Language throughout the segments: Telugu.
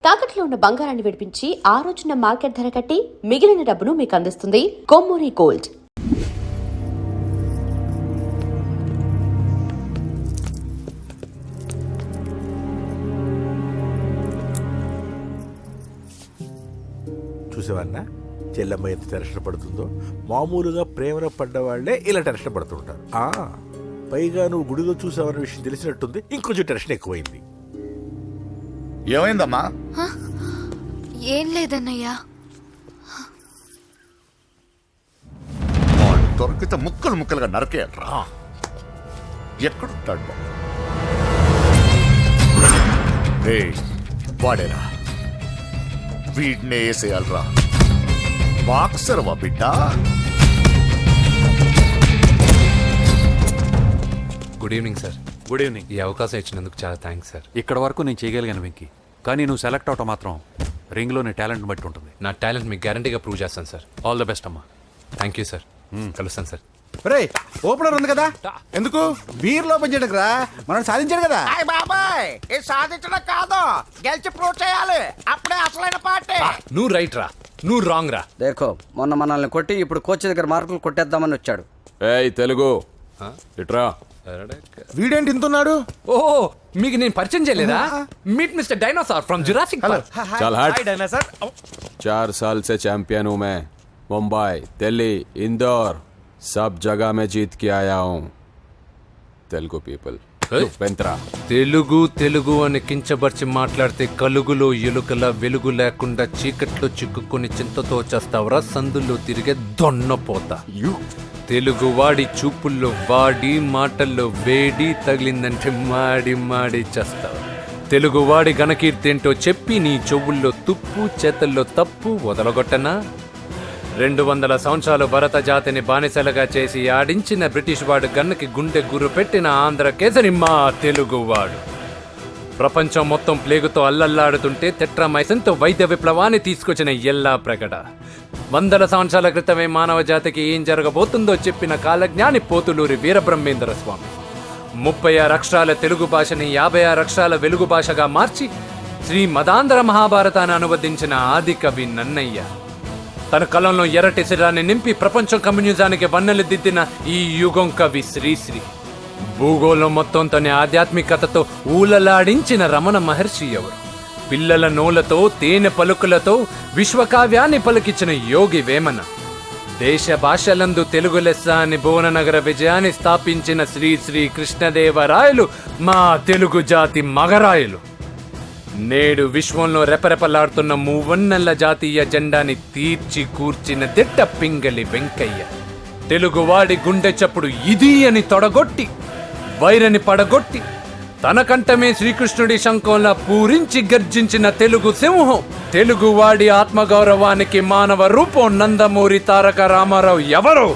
తాకట్లో ఉన్న బంగారాన్ని విడిపించి ఆ రోజున మార్కెట్ ధర కట్టి మిగిలిన డబ్బును మీకు అందిస్తుంది కొమ్మూరి గోల్డ్. చూసేవాడినా చెల్లమ్మ ఎంత టెన్షన్ పడుతుందో. మామూలుగా ప్రేమలో పడ్డవాళ్లే ఇలా టెన్షన్ పడుతుంటారు. పైగా నువ్వు గుడిలో చూసావన్న విషయం తెలిసినట్టుంది, ఇంకొంచెం టెన్షన్ ఎక్కువైంది. ఏమైందమ్మా? ఏం లేదన్నయ్యా. దొరికితే ముక్కలు ముక్కలుగా నరకేయట్రా. ఎక్కడుంటాడు? వాడేరా, వీడినే వేసేయాలరా. బాక్సర్వా బిడ్డ? Good evening sir. Good evening. ఈ అవకాశం ఇచ్చినందుకు చాలా థ్యాంక్స్ సార్. ఇక్కడ వరకు నేను చేయగలిగాను వెంకీ, కానీ నువ్వు సెలెక్ట్ అవటం మాత్రం రింగ్లో నీ టాలెంట్ని బట్టి ఉంటుంది. నా టాలెంట్ మీకు గ్యారంటీగా ప్రూవ్ చేస్తాను సార్. ఆల్ ద బెస్ట్ అమ్మా. Thank you sir. కలుస్తాను సార్. రే, ఓపెనర్ ఉంది కదా, ఎందుకు బీర్ ఓపెన్ చేయడానికి రా, మనం సాధించాడు కదా. బాబాయ్, ఇది సాధించడం కాదు, గెలిచి ప్రూవ్ చేయాలి, అప్పుడే అసలైన పార్టీ. నువ్వు రైట్ రా, నువ్వు రాంగ్ రా. దేఖో, మొన్న మనల్ని కొట్టి ఇప్పుడు కోచ్ దగ్గర మార్కులు కొట్టేద్దామని వచ్చాడు. ఏయ్ తెలుగు ఇట్రా. వీడేంటి ఇంతున్నాడు? ఓ, మీకు నేను పరిచయం చేయలేదా? Meet mister dinosaur from Jurassic park. चल हट। 4 साल से चैंपियन हूँ मैं। मुंबई, दिल्ली, इंदौर, सब जगह में जीत के आया हूँ। तेलुगु पीपल వెంత్రా. తెలుగు తెలుగు అని కించబర్చి మాట్లాడితే కలుగులో ఎలుకల వెలుగు లేకుండా చీకట్లో చిక్కుకొని చింతతో చేస్తావరా, సందుల్లో తిరిగే దొన్నపోతా. తెలుగు వాడి చూపుల్లో వాడి మాటల్లో వేడి తగిలిందంటే మాడి మాడి చేస్తావు. తెలుగు వాడి ఘనకీర్తి ఏంటో చెప్పి నీ చెవుల్లో తుప్పు చేతల్లో తప్పు వదలగొట్టనా? 200 సంవత్సరాలు భరత జాతిని బానిసలుగా చేసి ఆడించిన బ్రిటిష్ వాడు గన్నకి గుండె గుర్రు పెట్టిన ఆంధ్ర కేసరి మా తెలుగువాడు. ప్రపంచం మొత్తం ప్లేగుతో అల్లల్లాడుతుంటే టెట్రామైసిన్తో వైద్య విప్లవాన్ని తీసుకొచ్చిన ఎల్లా ప్రకట. 100 సంవత్సరాల క్రితమే మానవ జాతికి ఏం జరగబోతుందో చెప్పిన కాలజ్ఞాని పోతులూరి వీరబ్రహ్మేంద్ర స్వామి. 36 అక్షరాల తెలుగు భాషని 56 అక్షరాల వెలుగు భాషగా మార్చి శ్రీ మదాంధ్ర మహాభారతాన్ని అనువదించిన ఆది కవి నన్నయ్య. తన కలంలో ఎర్రటి శిరాన్ని నింపి ప్రపంచం కమ్యూనిజానికి వన్నెలు దిద్దిన ఈ యుగం కవి శ్రీశ్రీ. భూగోళం మొత్తం తన ఆధ్యాత్మికతతో ఊలలాడించిన రమణ మహర్షి ఎవరు? పిల్లల నోలతో తేనె పలుకులతో విశ్వకావ్యాన్ని పలికించిన యోగి వేమన. దేశ భాషలందు తెలుగు లెస్స అని భువననగర విజయాన్ని స్థాపించిన శ్రీ శ్రీ కృష్ణదేవరాయలు మా తెలుగు జాతి మగరాయలు. నేడు విశ్వంలో రెపరెపలాడుతున్న మూవన్నెల జాతీయ జెండాని తీర్చి కూర్చిన దిట్ట పింగళి వెంకయ్య. తెలుగువాడి గుండె చప్పుడు ఇది అని తొడగొట్టి వైరని పడగొట్టి తన కంఠమే శ్రీకృష్ణుడి శంఖంలా పూరించి గర్జించిన తెలుగు సింహం. తెలుగువాడి ఆత్మగౌరవానికి మానవ రూపం నందమూరి తారక రామారావు ఎవరు?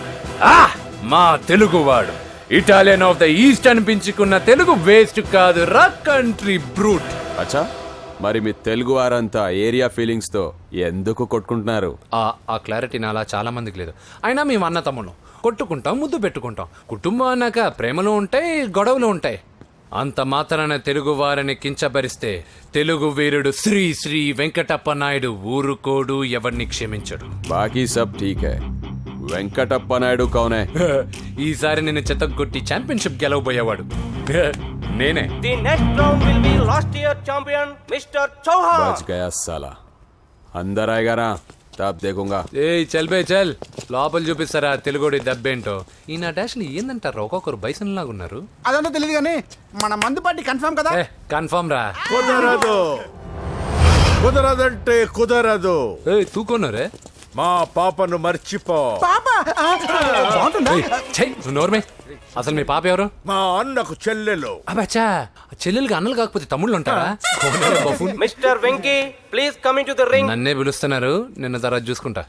మా తెలుగువాడు. ఇటాలియన్ ఆఫ్ ద ఈస్ట్ అనిపించుకున్న తెలుగు వేస్ట్ కాదు రా, కంట్రీ బ్రూట్. అచ్చా, మరి మీ తెలుగు వారంతా ఏరియా ఫీలింగ్స్ తో ఎందుకు కొట్టుకుంటున్నారు? ఆ క్లారిటీ నాలా చాలా మందికి లేదు. అయినా మేము అన్న తమ్ముడు కొట్టుకుంటాం, ముద్దు పెట్టుకుంటాం. కుటుంబం అన్నాక ప్రేమలు ఉంటాయి, గొడవలు ఉంటాయి. అంత మాత్రాన తెలుగు వారిని కించబరిస్తే తెలుగు వీరుడు శ్రీ శ్రీ వెంకటప్ప నాయుడు ఊరుకోడు, ఎవరిని క్షమించడు. బాకీ సబ్ ఠీక్ హై. వెంకటప్ప నాయుడు కౌనే? ఈసారి నేను చెత్తగొట్టి ఛాంపియన్షిప్ గెలవబోయేవాడు నేనే. The next round will be last year champion mister Chauhan. బచ్ గయా సాలా. అందర్ ఆయేగా నా, తబ్ దేఖూంగా. ఏయ్ చల్ బే చల్, లోపల చూపిస్తారా తెలుగుడి దెబ్బేంటో. ఈ నా డాష్లు ఏందంటారు, ఒక్కొక్కరు బైసన్ లాగా ఉన్నారు. అదంతా తెలియదు కానీ మన మందు పార్టీ కన్ఫర్మ్ కదా. కన్ఫర్మ్ రా. కుదరదు, కుదరదంటే కుదరదు. తూకొన్నారే, మా పాపను మర్చిపో. నోర్మే. అసలు మీ పాప ఎవరు? మా అన్నకు చెల్లెలు. అబ్బా, చెల్లెలుగా అన్నలు కాకపోతే తమ్ముళ్ళు ఉంటారా? Mister Venky, please come in to the ring. నన్నే పిలుస్తున్నారు, నిన్న తర్వాత చూసుకుంటా.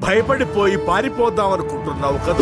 భయపడిపోయి పారిపోదాం అనుకుంటున్నావు కదా?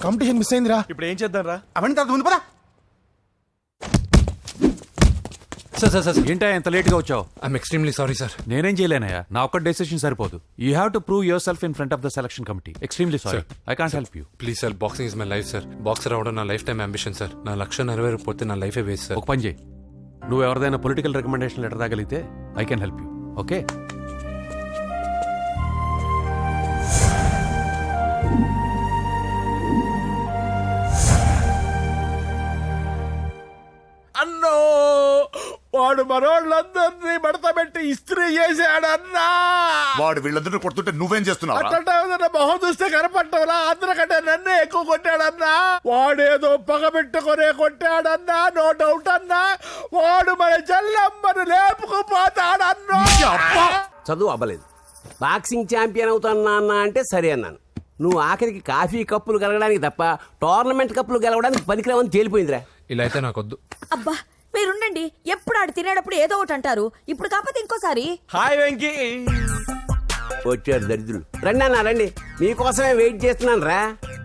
కాంపిటీషన్ మిస్ అయిందిరా. ఇప్పుడు ఏం చేద్దాం రా? అవన్నీ తర్వాత ముందు పదా. సార్ ఏంటా ఎంత లేట్గా వచ్చావు? I'm extremely sorry sir. నేనేం చేయలేనయ్యా, నా ఒక్క డెసిషన్ సరిపోదు. You have to prove your self in front of the selection committee. Extremely sorry, I can't help you. Please sir, boxing is my life sir. Boxer అవడం నా లైఫ్ టైం అంబిషన్ సార్. నా లక్ష్యం నెరవేరకపోతే నా లైఫే వేస్ట్ సార్. ఒక పని చేయి, నువ్వు ఎవరిదైనా పొలిటికల్ రికమెండేషన్ లెటర్ రాగలిగితే I can help you. Okay? అన్నో వాడు మనోళ్ళందరినీ మడత పెట్టి ఇస్త్రీ చేశాడన్నా. వాడు వీళ్ళందరూ కొడుతుంటే నువ్వేం చేస్తున్నావు? అట్లా మొహం చూస్తే కనపట్టవులా? అందరికంటే నన్నే ఎక్కువ కొట్టాడన్నా. వాడేదో పగ పెట్టుకునే కొట్టాడన్నా, నో డౌట్ అన్నా. వాడు మన జల్లమ్మను లేపుకుపోతాడన్నా. చదువు అవ్వలేదు, బాక్సింగ్ ఛాంపియన్ అవుతాను అన్న అంటే సరే అన్నాను. నువ్వు ఆఖరికి కాఫీ కప్పులు గెలవడానికి తప్ప టోర్నమెంట్ కప్పులు గెలవడానికి పనికిరావని తేలిపోయిందిరా. ఇలా అయితే నాకొద్దు. అబ్బా మీరుండండి, ఎప్పుడు ఆడు తినేటప్పుడు ఏదో ఒకటి అంటారు. ఇప్పుడు కాకపోతే ఇంకోసారి. హాయ్ వెంకీ. వచ్చారు దరిద్రులు. రండి అన్న రండి, మీకోసమే వెయిట్ చేస్తున్నాను రా.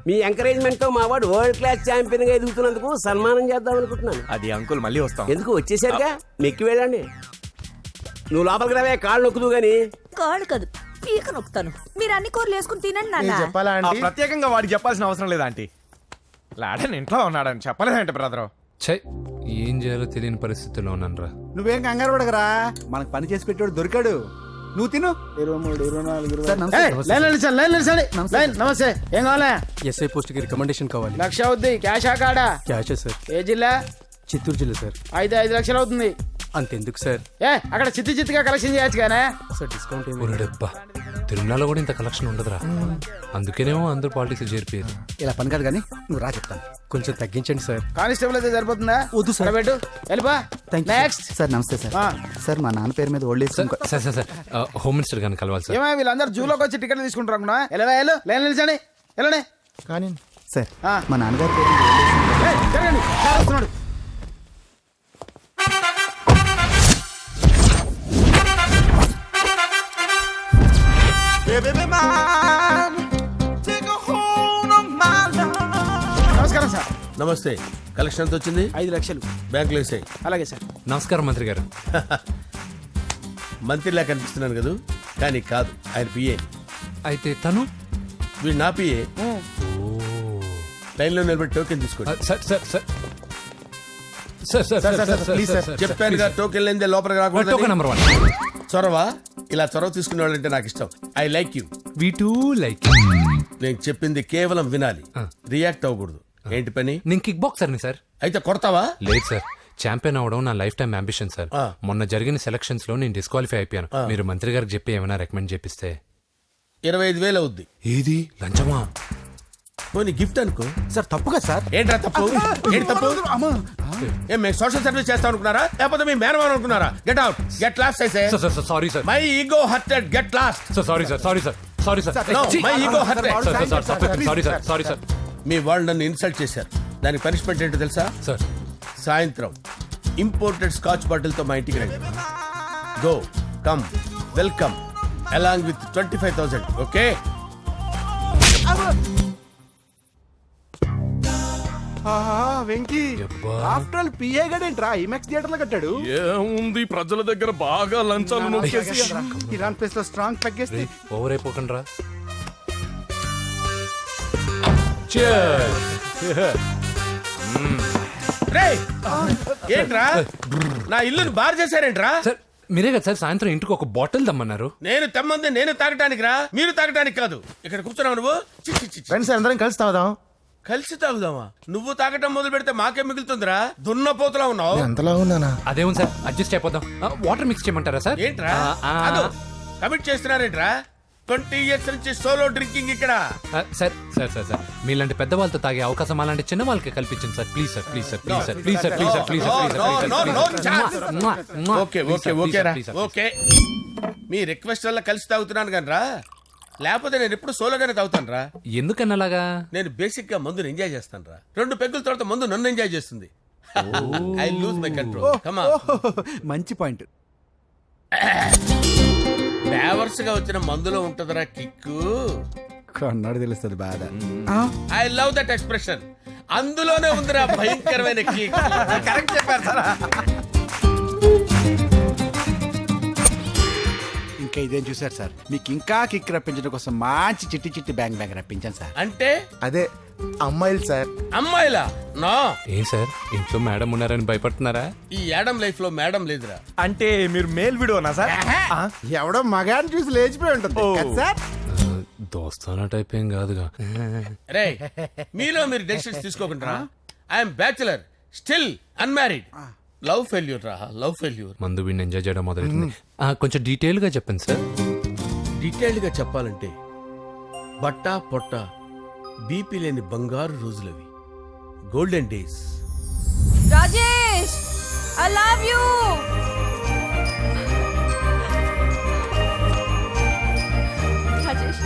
మీ ఎంకరేజ్మెంట్ తో మా వాడు వరల్డ్ క్లాస్ ఛాంపియన్ గా ఎదుగుతున్నందుకు సన్మానం చేద్దాం అనుకుంటున్నాను. అది అంకుల్ మళ్ళీ వస్తాం. ఎందుకు వచ్చేసరిగా మెక్కి వెళ్ళండి. నువ్వు లోపలికి రావే, కాళ్ళు నొక్కుదు గాని. కాళ్ళు కాదు, పీక నొక్కుతాను. మీరు అన్ని కూరలు వేసుకుని తినండి నాన్న. చెప్పాలా ఆంటీ? ప్రత్యేకంగా వాడికి చెప్పాల్సిన అవసరం లేదా ఆంటీ? లాడన్ ఇంట్లో ఉన్నాడని చెప్పలేదంటే బ్రదరు. ఛై, ఏం చేయాలో తెలియని పరిస్థితుల్లో ఉన్నాను రా. నువ్వేం కంగారు పడకరా, మనకు పని చేసి పెట్టాడు దొరికాడు. నువ్వు తిను. 23, 24, నమస్తే. ఏం కావాలా? ఎస్ఐ పోస్ట్ కి రికమెండేషన్ కావాలి. 1,00,000 అవుద్ది. క్యాషా కాడా? Cash sir. ఏ జిల్లా? చిత్తూరు జిల్లా సార్. 5 లక్షలు అవుతుంది. అంతెందుకు సార్? అక్కడ చిత్తుగా కలెక్షన్ చేయొచ్చు కానీ. సార్ డిస్కౌంట్ ఒరేడబ్బా, తిరుమలలో కూడా ఇంత కలెక్షన్ ఉండదురా. అందుకేనేమో అందరూ పాలిటిక్స్ చేరిపోయారు. ఇలా పని కాదు కానీ నువ్వు రా చెప్తాను. కొంచెం తగ్గించండి సార్. కానిస్టేబుల్ అయితే సరిపోతుందా? వద్దు సార్. పెట్టు వెళ్ళిపా. నెక్స్ట్. సార్ నమస్తే సార్. సార్ మా నాన్న పేరు మీద old age sir sir sir home minister గారిని కలవాలి సార్. ఏమో వీళ్ళందరూ జూలోకి వచ్చి టికెట్లు తీసుకుంటారు అనుకున్నా. వెళ్ళు లైన్ నిలిచండి. వెళ్ళండి. కానీ సార్ ఆ. మా నాన్నగారి పేరు మీద old age ఏయ్, జరగండి. సార్ వస్తున్నాడు. నమస్కారం సార్. నమస్తే. కలెక్షన్ ఎంత వచ్చింది? 5 లక్షలు. బ్యాంకులో వేసాయి. అలాగే సార్. నమస్కారం మంత్రి గారు. మంత్రిలా కనిపిస్తున్నాను కదా, కానీ కాదు, ఆయన పిఏ. అయితే తను వీడు నా పిఏ. లైన్లో నిలబెట్టి టోకెన్ తీసుకోండి. Sir sir sir sir sir sir sir please sir. చెప్పాను కదా, టోకెన్ లేనిదే లోపలికి టోకెన్ రాకూడదు. నెంబర్ 1. చొరవ, ఇలా చొరవ తీసుకునే వాళ్ళంటే నాకు ఇష్టం. I like you. We two like. నేను చెప్పింది కేవలం వినాలి, రియాక్ట్ అవ్వకూడదు. ఏంటి పని? నేను కిక్ బాక్సర్ని సార్. అయితే కొడతావా? లేదు సార్, ఛాంపియన్ అవడం నా లైఫ్ టైం అంబిషన్ సార్. ఆ. మొన్న జరిగిన సెలక్షన్స్ లో నేను డిస్క్వాలిఫై అయిపోయాను. మీరు మంత్రి గారికి చెప్పి ఏమైనా రికమెండ్ చేపిస్తే. 25,000 అవుద్ది. ఏది లంచమా? పోనీ గిఫ్ట్ అనుకో. సార్ తప్పుగా సార్. ఏంట్రా తప్పు? ఏంటి తప్పు? అమ్మా. ఏం మేము సోషల్ సర్వీస్ చేస్తాం అనుకున్నారా, లేకపోతే మీ మేనమాన్ అనుకున్నారా? Get out, get lost. అయితే sir sir sorry sir. My ego hurted, get lost. Sir sorry sir, sorry sir, sorry sir. No, my ego hurt. Sorry sir, sorry sir. మీ వాళ్ళు నన్ను ఇన్సల్ట్ చేశారు. దానికి పనిష్మెంట్ ఏంటో తెలుసా? సార్ సాయంత్రం ఇంపోర్టెడ్ స్కాచ్ బాటిల్ తో మా ఇంటికి రండి. Go come welcome along with 25,000. Okay? Venky యబ్బా. ఆఫ్టర్ ఆల్ పిఏ గడేంట్రా ఇమెక్స్ థియేటర్ లో కట్టాడు. ఏముంది, ప్రజల దగ్గర బాగా లంచాలు నొక్కేసి ఇరాన్ ప్లేస్ లో స్ట్రాంగ్ తగ్గేస్తే ఓవర్ అయిపోకండి రా. రేయ్, ఏంట్రా నా ఇల్లుని బార్ చేశారేంట్రా? సార్ మీరే కదా సార్ సాయంత్రం ఇంటికి ఒక బాటిల్ దమ్మన్నారు. నేను తెమ్మంది నేను తాగటానికి రా, మీరు తాగటానికి కాదు. ఇక్కడ కూర్చున్నావు నువ్వు. చి, చి, చి, చి. ఫ్రెండ్స్ అందరం కలిసి తాగుదాం. కలిసి తాగుదామా? నువ్వు తాగటం మొదలు పెడితే మాకేం మిగులుతుందిరా? దున్నపోతులా ఉన్నావు. ఎంతలా ఉన్నానా? అదేమో సార్, అడ్జస్ట్ అయిపోదాం. వాటర్ మిక్స్ చేయమంటారా సార్? ఏంట్రా కమిట్ చేస్తున్నారేంట్రా? 20 years నుంచి సోలో డ్రింకింగ్ ఇక్కడ. సార్ సార్ సార్ సార్ మీలాంటి పెద్ద వాళ్ళతో తాగే అవకాశం అలాంటి చిన్న వాళ్ళకి కల్పించండి sir. Please sir, please sir, please sir, please sir, please sir, please sir. Okay okay okay రా, ఓకే. మీ రిక్వెస్ట్ వల్ల కలిసి తాగుతున్నాను కానీ రా, లేకపోతే నేను ఎప్పుడు సోలోగానే తాగుతాను రా. ఎందుకన్నా అలాగా? నేను బేసిక్ గా మందుని ఎంజాయ్ చేస్తాను రా. 2 పెగ్గుల తర్వాత మందు నన్ను ఎంజాయ్ చేస్తుంది. I lose my control. Come on. మంచి పాయింట్. ఫ్లేవర్స్ గా వచ్చిన మందులో ఉంటదరా కిక్కు. కొన్నాడు తెలుస్తుంది బాధ. I love that expression. అందులోనే ఉందిరా భయంకరమైన kick. కరెక్ట్ చెప్పారు సార్. ఇంకా ఇదేం చూసారు సార్, మీకు ఇంకా కిక్ రప్పించడం కోసం మంచి చిట్టి చిట్టి బ్యాంగ్ బ్యాంగ్ రప్పించాను సార్. అంటే అదే అమ్మాయిలు సార్. అమ్మాయిలా? నా ఏం సార్ ఇంట్లో మేడం ఉన్నారని భయపడుతున్నారా? ఈ యాడమ్ లైఫ్ లో మేడం లేదురా. అంటే మీరు మేల్ వీడియోనా సార్? ఎవడో మగాన్ని చూసి లేచిపోయి ఉంటుంది కదా సార్. దోస్తానా టైప్ ఏం కాదుగా. రే మీలో మీరు డెసిషన్స్ తీసుకోకుండా I'm bachelor still unmarried. Love failure రా, లవ్ ఫెయిల్యూర్. మందు వీడిని ఎంజాయ్ చేయడం మొదలైంది. కొంచెం డీటెయిల్ గా చెప్పండి సార్. డీటెయిల్డ్ గా చెప్పాలంటే బట్టా పొట్ట బీపీ లేని బంగారు రోజులవి, golden days. Rajesh I love you. Rajesh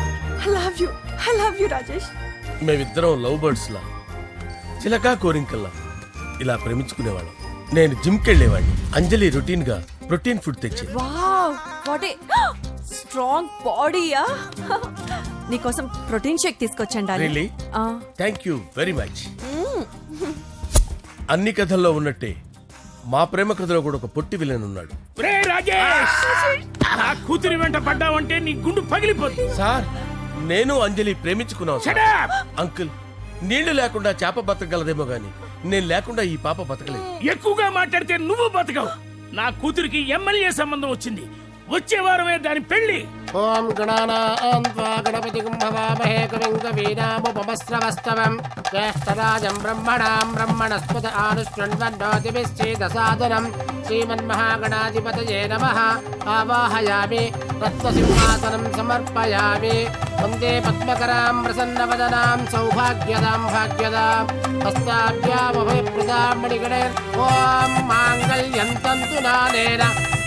I love you Rajesh. మేమిద్దరం లవ్ బర్డ్స్ లా, చిలకా కోరింకల్లా ఇలా ప్రేమించుకునేవాళ్ళం. నేను జిమ్కి వెళ్ళేవాడిని, అంజలి రొటీన్ గా ప్రోటీన్ ఫుడ్ తెచ్చి. వావ్ వాట్ ఏ స్ట్రాంగ్ బాడీయా. నీకోసం ప్రోటీన్ షేక్ తీసుకొచ్చండి. Really? Thank you very much. అన్ని కథల్లో ఉన్నట్టే మా ప్రేమ కథలో కూడా ఒక పొట్టి విలన్ ఉన్నాడు. కూతురి వెంట పడ్డావంటే నీ గుండు పగిలిపోతుంది. సార్ నేను అంజలి ప్రేమించుకున్నాను సార్. అంకుల్ నీళ్లు లేకుండా చేప బతకగలదేమో గాని నేను లేకుండా ఈ పాప బతకలేదు. ఎక్కువగా మాట్లాడితే నువ్వు బతకవు. నా కూతురికి ఎమ్మెల్యే సంబంధం వచ్చింది, వచ్చే వారమే దాని పెళ్లి. ఓం గణపతి కుంభవామహే కవిం కవీనాముపమస్రవస్తవం జ్యేష్ఠరాజం బ్రహ్మణాం బ్రహ్మణస్పద ఆనుష్ణ్వన్నోతిభిశ్చేదసాదనం శ్రీమన్మహాగణాధిపతయే నమః. ఆవాహయామి తత్వసింహాసనం సమర్పయామి. వందే పద్మకరాం ప్రసన్నవదనాం సౌభాగ్యదాం భాగ్యదాం హస్తాభ్యామభయప్రదాం మణిగణే. ఓం మాంగళ్యం తంతు నానేన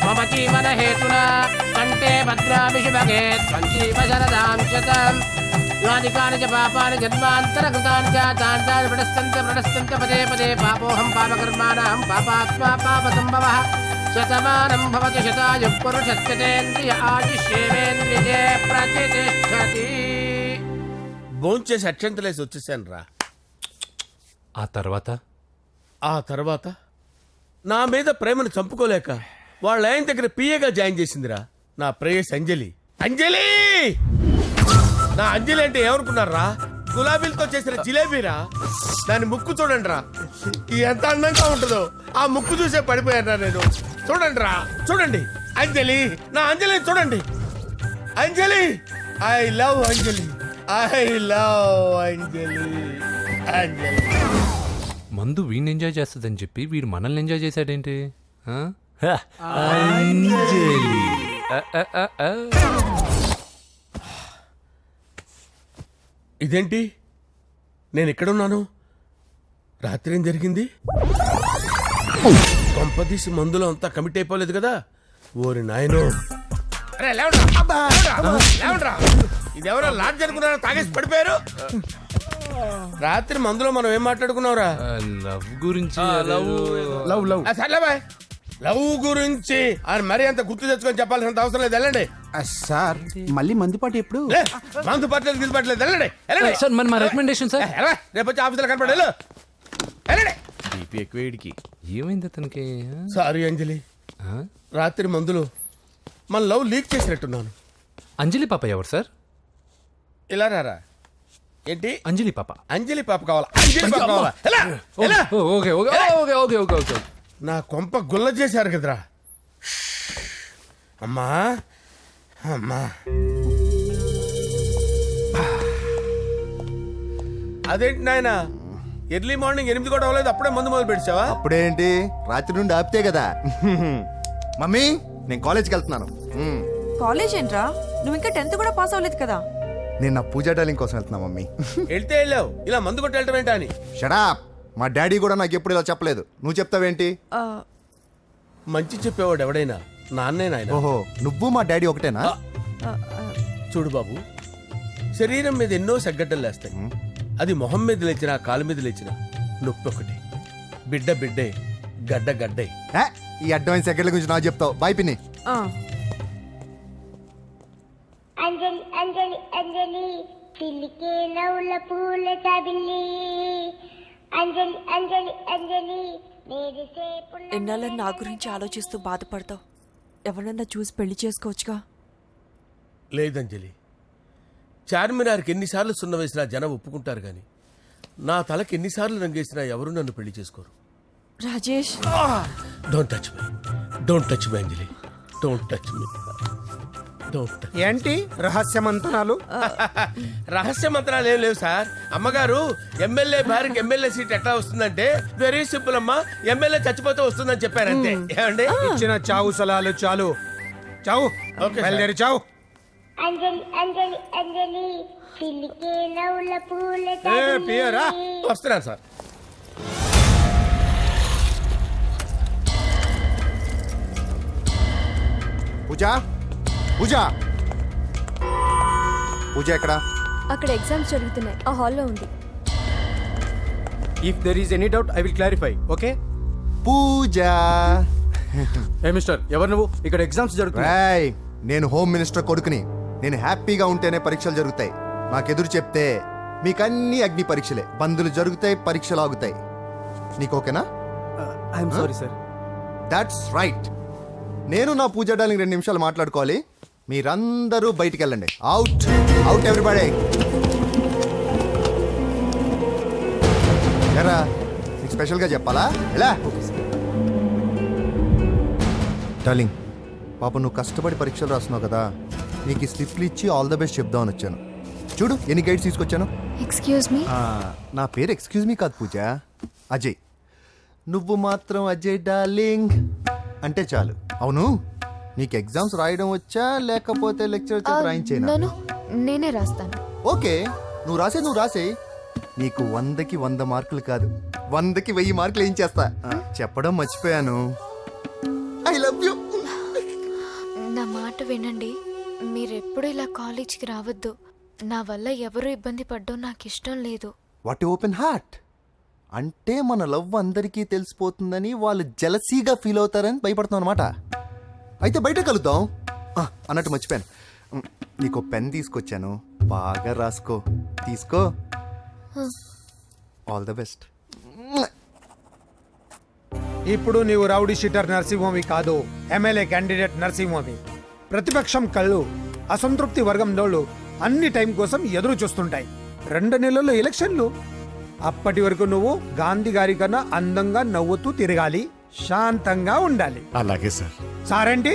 మమ జీవన హేతునా కంటే భద్రామి శుభగే త్వం జీవ శరదాం శతం. యాని కాని చ పాపాని జన్మాంతరకృతాని చ తాని ప్రణశ్యంత పదే పదే పాపోహం పాపకర్మాణం పాపాత్మా పాపసంభవః. శతమానం భవతి శతాయుః పురుషస్యేంద్రియ ఆయుష్యేంద్రియే ప్రతిష్టతి. భోంచేసి అక్షంతలేసి వచ్చేసాను రా. ఆ తర్వాత ఆ తర్వాత నా మీద ప్రేమను చంపుకోలేక వాళ్ళ ఆయన దగ్గర పిఏగా జాయిన్ చేసిందిరా నా ప్రేయస్ అంజలి. అంజలి నా అంజలి అంటే ఏమనుకున్నారా? గులాబీలతో చేసిన జిలేబీరా. దాని ముక్కు చూడండి రా, ఎంత అందంగా ఉంటుందో. ఆ ముక్కు చూసే పడిపోయారా నేను. చూడండి రా, చూడండి అంజలి, నా అంజలిని చూడండి. Anjali I love Anjali, I love Anjali. Anjali మందు వీడిని ఎంజాయ్ చేస్తుందని చెప్పి వీడు మనల్ని ఎంజాయ్ చేశాడేంటి? ఆ? అంజలి. ఇదేంటి నేను ఎక్కడున్నాను? రాత్రి ఏం జరిగింది? కొంపదీసి మందులో అంతా కమిట్ అయిపోలేదు కదా? ఓరి నాయనో. అరే లేవండ్రా. ఇదెవరో లాడ్జ్ అనుకున్నారో తాగేసి పడిపోయారు. రాత్రి మందులో మనం ఏం మాట్లాడుకున్నావురా? లవ్ గురించి. సర్లే బాయ్, లవ్ గురించి ఆయన మరీ అంత గుర్తు తెచ్చుకొని చెప్పాల్సినంత అవసరం లేదు. వెళ్ళండి సార్ మళ్ళీ మందుపాటి ఎప్పుడు? మందు పట్టలేదు గిల్లు పట్టలేదు. వెళ్ళండి వెళ్ళండి. సార్ మరి మా రికమెండేషన్ సార్. రేపు వచ్చి ఆఫీసులో కనపడి వెళ్ళండి. బీపీ ఎక్కువ వీడికి. ఏమైంది అతనికి? సారీ అంజలి, రాత్రి మందులో మన లవ్ లీక్ చేసినట్టున్నాను. అంజలి పాప ఎవరు సార్? ఇలా రారా. ఏంటి అంజలి పాప? అంజలి పాప కావాలా? అంజలి పాప కావాలా? ఎలా? Okay okay okay okay okay okay. నా కొంప గుల్ల చేశారు కదరా. అమ్మా అమ్మా, అదేంటి నాయన ఎర్లీ మార్నింగ్ 8 కూడా అవ్వలేదు, అప్పుడే మందు మొదలు పెడిచావా? అప్పుడేంటి, రాత్రి నుండి ఆపితే కదా. మమ్మీ నేను కాలేజ్కి వెళ్తున్నాను. కాలేజ్ ఏంట్రా, నువ్వు ఇంకా 10th కూడా పాస్ అవ్వలేదు కదా. నేను నా పూజా డాలింగ్ కోసం వెళ్తున్నా మమ్మీ. వెళ్తే వెళ్ళావు, ఇలా మందు కొట్టి వెళ్ళటం ఏంటా అని. షడాప్. మా డాడీ కూడా నాకు ఎప్పుడు ఇలా చెప్పలేదు. నువ్వు చెప్తావేంటి? మంచి చెప్పేవాడు ఎవడైనా నాన్నే నాయన. ఓహో, నువ్వు మా డాడీ ఒకటేనా? చూడు బాబు, శరీరం మీద ఎన్నో సగ్గడ్డలు లేస్తాయి. అది మొహం మీద లేచినా కాలు మీద లేచినా నొప్పి ఒకటి. బిడ్డ బిడ్డే, గడ్డ గడ్డే. ఈ అడ్వాన్స్ సెకండ్ల గురించి నాకు చెప్తావు. బాయ్ పిన్ని. అంజలి అంజలి అంజలి చిలికే నవ్వుల పూల తబిల్లి అంజలి అంజలి అంజలి మెరిసే పుల్ల ఎన్నాళ్ళ నా గురించి ఆలోచిస్తూ బాధపడతావు? ఎవరన్నా చూసి పెళ్లి చేసుకోవచ్చుగా. లేదంజలి, చార్మినార్కి ఎన్నిసార్లు సున్న వేసినా జనం ఒప్పుకుంటారు కానీ నా తలకి ఎన్నిసార్లు రంగేసినా ఎవరు నన్ను పెళ్లి చేసుకోరు. Rajesh, don't touch me, don't touch me Anjali, don't touch me, don't. ఏంటి రహస్య మంతనాలు? రహస్య మంత్రాలు ఏం లేవు సార్. అమ్మగారు ఎమ్మెల్యే భార్యకి ఎమ్మెల్యే సీట్ ఎట్లా వస్తుందంటే వెరీ సింపుల్ అమ్మా, ఎమ్మెల్యే చచ్చిపోతే వస్తుందని చెప్పారంతే. ఏమండి? ఇచ్చిన చావు సలాలు చాలు. చావు, ఓకే సార్. బయలుదేరి చావు. అంజలి అంజలి అంజలి చిలికే నవ్వుల పూల పియరా తబిల్లి వస్తున్నాను సార్. పూజ పూజ పూజ ఎక్కడ? అక్కడ ఎగ్జామ్స్ జరుగుతున్నాయి, ఆ హాల్లో ఉంది. If there is any doubt I will clarify. Okay Pooja. ఏ మిస్టర్, ఎవరు నువ్వు? ఇక్కడ ఎగ్జామ్స్ జరుగుతున్నాయి. రాయ్, నేను హోమ్ మినిస్టర్ కొడుకుని. నేను హ్యాపీగా ఉంటేనే పరీక్షలు జరుగుతాయి. నాకెదురు చెప్తే మీకన్నీ అగ్ని పరీక్షలే. బందులు జరుగుతాయి, పరీక్షలు ఆగుతాయి. నీకు ఓకేనా? I'm sorry sir. That's right. నేను నా పూజ డార్లింగ్ 2 నిమిషాలు మాట్లాడుకోవాలి. మీరందరూ బయటికి వెళ్ళండి. Out out everybody. ఎరా, నీకు స్పెషల్గా చెప్పాలా? ఎలా డార్లింగ్, పాప నువ్వు కష్టపడి పరీక్షలు రాస్తున్నావు కదా, నీకు ఈ స్లిప్లు ఇచ్చి ఆల్ ద బెస్ట్ చెప్దామని వచ్చాను. చూడు ఎన్ని గైడ్స్ తీసుకొచ్చాను. Excuse me. నా పేరు ఎక్స్క్యూజ్ మీ కాదు పూజ, అజయ్. నువ్వు మాత్రం అజయ్ డార్లింగ్ అంటే చాలు. అవును, నీకు ఎగ్జామ్స్ రాయడం వచ్చా లేకపోతే లెక్చర్ రాయించేనా? నేనే రాస్తాను. ఓకే, నువ్వు రాసే. నీకు 100కి 100 మార్కులు కాదు, 100కి 1000 మార్కులు ఏం చేస్తా. చెప్పడం మర్చిపోయాను, ఐ లవ్ యూ. నా మాట వినండి, మీరెప్పుడు ఇలా కాలేజీకి రావద్దు. నా వల్ల ఎవరు ఇబ్బంది పడ్డం నాకు ఇష్టం లేదు. What open heart. అంటే మన లవ్ అందరికీ తెలిసిపోతుందని వాళ్ళు జలసీగా ఫీల్ అవుతారని భయపడుతున్నాం అనమాట. అయితే బయట కలుద్దాం. అన్నట్టు మర్చిపోయాను, నీకు పెన్ తీసుకొచ్చాను, బాగా రాసుకో. తీసుకో. All the best. ఇప్పుడు నీవు రౌడీ షీటర్ నరసింహవి కాదు, ఎమ్మెల్యే క్యాండిడేట్ నరసింహవి. ప్రతిపక్షం కళ్ళు, అసంతృప్తి వర్గం డోళ్ళు అన్ని టైం కోసం ఎదురు చూస్తుంటాయి. 2 నెలల్లో ఎలక్షన్లు. అప్పటి వరకు నువ్వు గాంధీ గారి కన్నా అందంగా నవ్వుతూ తిరగాలి, శాంతంగా ఉండాలి. అలాగే సార్. సారేంటి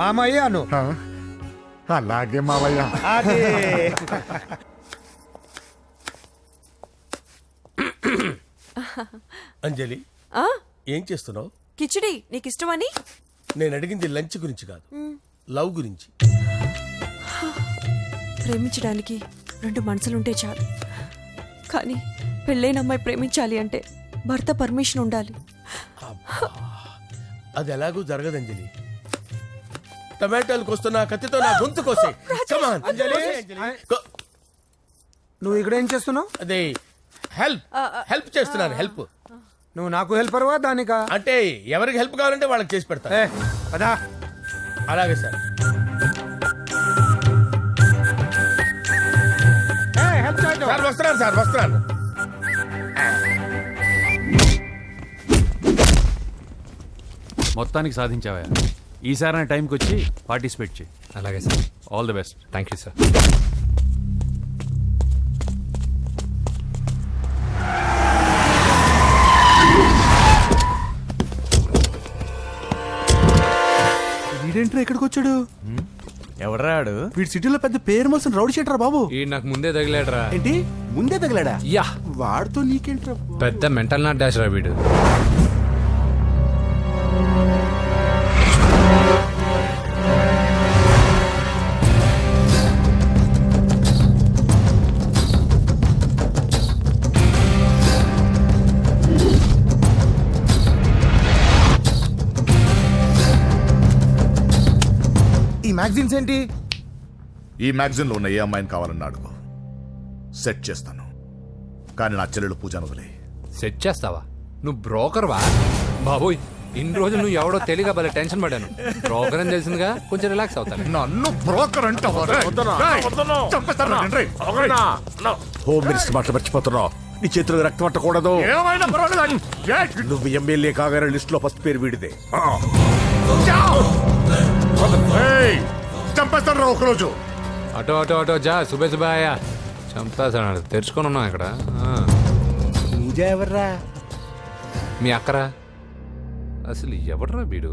మామయ్య అను. అలాగే మావయ్య. అదే. అంజలి, ఏం చేస్తున్నావు? కిచిడి నీకు ఇష్టమని. నేను అడిగింది లంచ్ గురించి కాదు, లవ్ గురించి. ప్రేమించడానికి 2 మనసులుంటే చాలు, కానీ పెళ్ళైన అమ్మాయి ప్రేమించాలి అంటే భర్త పర్మిషన్ ఉండాలి. అది ఎలాగూ జరగదు అంజలి. టమాటాలు కోస్తున్నా కత్తితో నా గొంతు కోసే. Come on. అంజలి, నువ్వు ఇక్కడ ఏం చేస్తున్నావు? అదే హెల్ప్ చేస్తున్నాను. హెల్ప్ నువ్వు నాకు హెల్పర్వా దానికా? అంటే ఎవరికి హెల్ప్ కావాలంటే వాళ్ళకి చేసి పెడతా. పదా. అలాగే సార్. సార్ వస్తున్నాను. మొత్తానికి సాధించావా? ఈసారి టైంకి వచ్చి పార్టిసిపేట్ చేయి. అలాగే sir. All the best. Thank you sir. వీడేంట్రా ఇక్కడికి వచ్చాడు? ఎవడరాడు? వీడి సిటీలో పెద్ద పేరు మోసిన రౌడీ షీటరా బాబు. ఈ నాకు ముందే తగిలాడరా. ఏంటి ముందే తగిలాడా? యా, వాడితో నీకేంట్రా? పెద్ద మెంటల్ నాట్ డాష్ రా వీడు. ఈ మ్యాగజైన్స్ ఏంటి? ఈ మ్యాగజైన్ లో ఉన్న ఏ అమ్మాయిని కావాలన్నా అడుగు, సెట్ చేస్తాను. కానీ నా చెల్లెలు పూజ వదిలే. సెట్ చేస్తావా? నువ్వు బ్రోకర్ వా బాబోయ్? ఇన్ని రోజులు నువ్వు ఎవడో తెలియక భలే టెన్షన్ పడాను. ప్రోగ్రామ్ తెలిసిందిగా కొంచెం రిలాక్స్ అవుతాను. నన్ను బ్రోకర్ అంటావా? హోమ్ మినిస్టర్ మాటలు మర్చిపోతున్నావు. నీ చేతిలో రక్తం పట్టకూడదు. ఏమైనా పర్వాలేదు. నువ్వు ఎమ్మెల్యే కాగానే లిస్ట్ లో ఫస్ట్ పేరు వీడిదే. చంపేస్తాను రా ఒకరోజు. ఆటో ఆటో ఆటో జా సుబే సుబాయా చంపేసాడు. తెరుచుకొని ఉన్నాం ఇక్కడ. పూజ ఎవర్రా? మీ అక్కరా? అసలు ఎవడరా వీడు?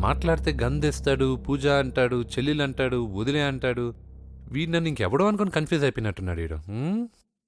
మాట్లాడితే గంధేస్తాడు, పూజ అంటాడు, చెల్లెలు అంటాడు, వదిలే అంటాడు. వీడు నన్ను ఇంకెవడో అనుకుని కన్ఫ్యూజ్ అయిపోయినట్టున్నాడు వీడు.